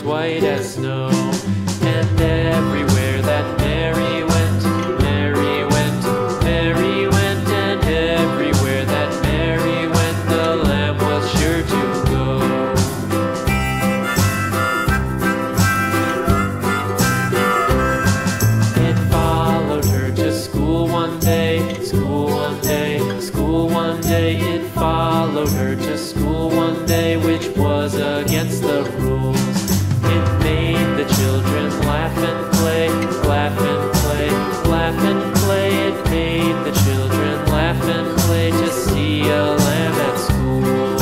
white as snow. And everywhere that Mary went, Mary went, Mary went, and everywhere that Mary went, the lamb was sure to go. It followed her to school one day, school one day, school one day. It followed her to school one day, which was against the rules. It made the children laugh and play, laugh and play, laugh and play. It made the children laugh and play to see a lamb at school.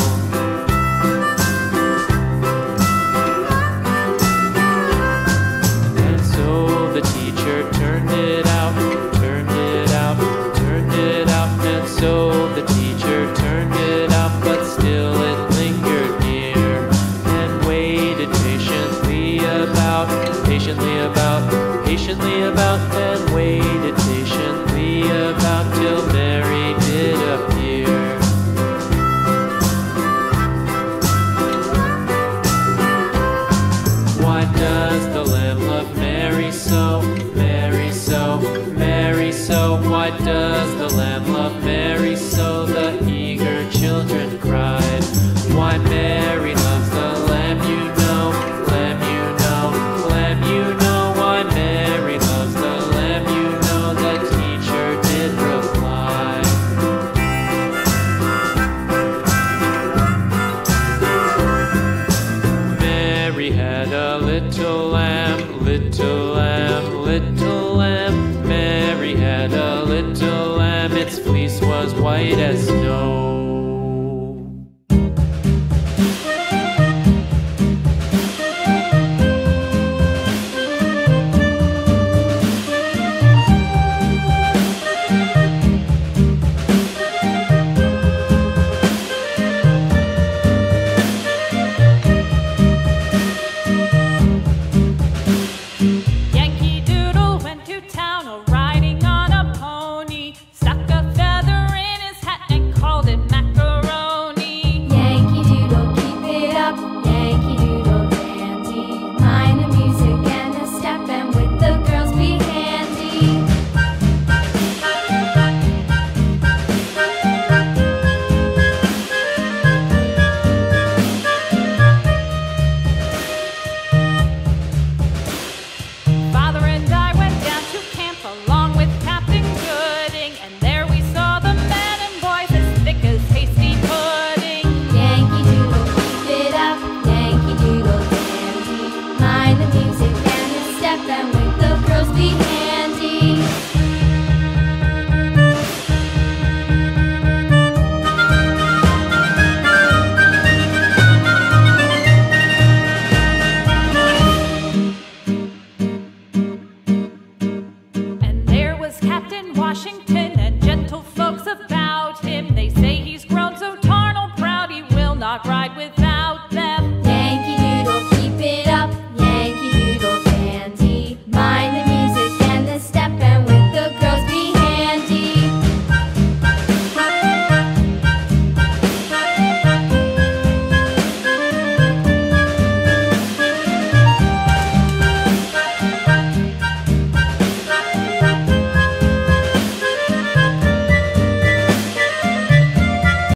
And so the teacher turned it out, turned it out, turned it out. And so the teacher turned it out, but still it lingered near and waited patiently about, and waited patiently about till Mary did appear. Why does the lamb love Mary so, Mary so, Mary so? Why does the lamb love Mary so? The eager children cried. Why Mary loves the lamb, you know, lamb, you know, lamb, you know. Why Mary loves the lamb, you know, the teacher did reply. Mary had a little lamb, little lamb, little lamb. Mary had a little lamb, its fleece was white as snow.